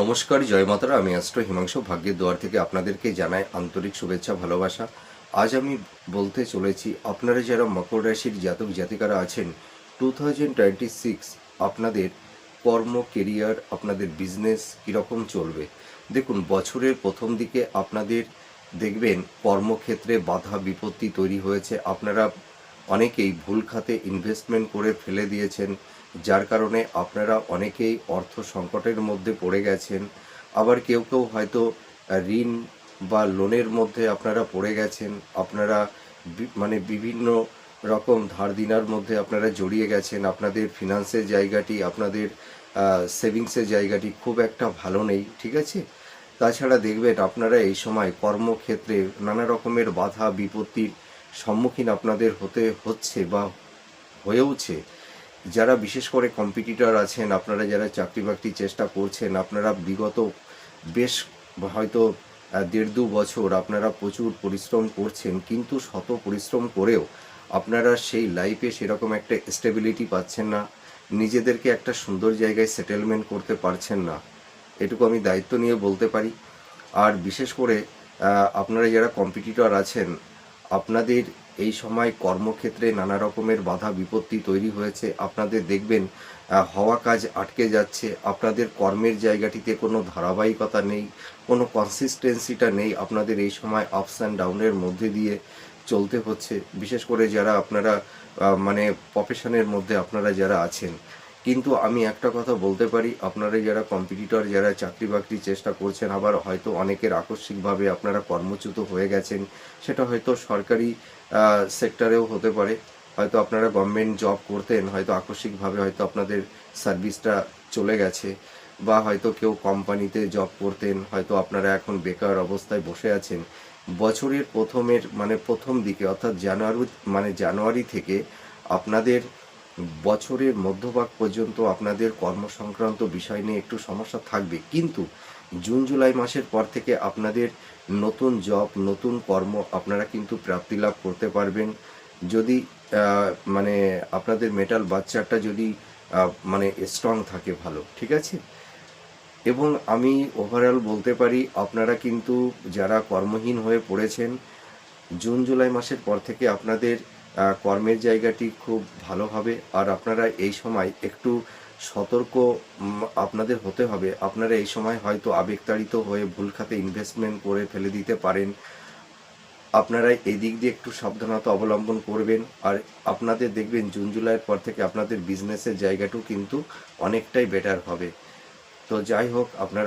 নমস্কার, জয় মাতারা। আমি অ্যাস্ট্রো হিমাংশু ভাগ্যের দুয়ার থেকে আপনাদেরকে জানাই আন্তরিক শুভেচ্ছা, ভালোবাসা। আজ আমি বলতে চলেছি, আপনারা যারা মকর রাশির জাতক জাতিকারা আছেন, 2026 আপনাদের কর্ম, কেরিয়ার, আপনাদের বিজনেস কীরকম চলবে। দেখুন, বছরের প্রথম দিকে আপনাদের দেখবেন কর্মক্ষেত্রে বাধা বিপত্তি তৈরি হয়েছে। আপনারা অনেকেই ভুল খাতে ইনভেস্টমেন্ট করে ফেলে দিয়েছেন, যার কারণে আপনারা অনেকেই অর্থ সংকটের মধ্যে পড়ে গেছেন। আবার কেউ কেউ হয়তো ঋণ বা লোনের মধ্যে আপনারা পড়ে গেছেন। আপনারা মানে বিভিন্ন রকম ধার দেনার মধ্যে আপনারা জড়িয়ে গেছেন। আপনাদের ফিনান্সের জায়গাটি, আপনাদের সেভিংসের জায়গাটি খুব একটা ভালো নেই, ঠিক আছে। তাছাড়া দেখবেন আপনারা এই সময় কর্মক্ষেত্রে নানা রকমের বাধা বিপত্তির সম্মুখীন আপনাদের হতে হচ্ছে বা হয়েওছে। যারা বিশেষ করে কম্পিটিটর আছেন, আপনারা যারা চাকরি বাকরি চেষ্টা করছেন, আপনারা বিগত বেশ হয়তো 1.5-2 বছর আপনারা প্রচুর পরিশ্রম করছেন, কিন্তু শত পরিশ্রম করেও আপনারা সেই লাইফে সেরকম একটা স্টেবিলিটি পাচ্ছেন না, নিজেদেরকে একটা সুন্দর জায়গায় সেটেলমেন্ট করতে পারছেন না, এটুকু আমি দায়িত্ব নিয়ে বলতে পারি। আর বিশেষ করে আপনারা যারা কম্পিটিটর আছেন, আপনাদের এই সময় কর্মক্ষেত্রে নানা রকমের বাধা বিপত্তি তৈরি হয়েছে। আপনাদের দেখবেন হওয়া কাজ আটকে যাচ্ছে। আপনাদের কর্মের জায়গাটিতে কোনো ধারাবাহিকতা নেই, কোনো কনসিস্টেন্সিটা নেই। আপনাদের এই সময় আপস অ্যান্ড ডাউনের মধ্যে দিয়ে চলতে হচ্ছে। বিশেষ করে যারা আপনারা মানে প্রফেশনের মধ্যে আপনারা যারা আছেন। কিন্তু আমি একটা কথা বলতে পারি, আপনারা যারা কম্পিটিটর, যারা চাকরি বাকরি চেষ্টা করছেন, আবার হয়তো অনেকের আকস্মিকভাবে আপনারা কর্মচ্যুত হয়ে গেছেন। সেটা হয়তো সরকারি সেক্টরেও হতে পারে। হয়তো আপনারা গভর্নমেন্ট জব করতেন, হয়তো আকস্মিকভাবে হয়তো আপনাদের সার্ভিসটা চলে গেছে, বা হয়তো কেউ কোম্পানিতে জব করতেন, হয়তো আপনারা এখন বেকার অবস্থায় বসে আছেন। বছরের প্রথম দিকে, অর্থাৎ জানুয়ারি থেকে আপনাদের বছরের মধ্যভাগ পর্যন্ত আপনাদের কর্মসংক্রান্ত বিষয় নিয়ে একটু সমস্যা থাকবে। কিন্তু জুন জুলাই মাসের পর থেকে আপনাদের নতুন জব, নতুন কর্ম আপনারা কিন্তু প্রাপ্তি লাভ করতে পারবেন, যদি মানে আপনাদের মেটাল বাচ্চাটা যদি স্ট্রং থাকে, ভালো, ঠিক আছে। এবং আমি ওভারঅল বলতে পারি, আপনারা কিন্তু যারা কর্মহীন হয়ে পড়েছেন, জুন জুলাই মাসের পর থেকে আপনাদের কর্মের জায়গাটি খুব ভালো হবে। আর আপনারা এই সময় একটু সতর্ক আপনাদের হতে হবে। আপনারা এই সময় হয়তো আবেগতাড়িত হয়ে ভুল খাতে ইনভেস্টমেন্ট করে ফেলে দিতে পারেন। আপনারা এই দিক দিয়ে একটু সাবধানতা অবলম্বন করবেন। আর আপনাদের দেখবেন জুন জুলাইয়ের পর থেকে আপনাদের বিজনেসের জায়গাটাও কিন্তু অনেকটাই বেটার হবে। তো যাই হোক, আপনারা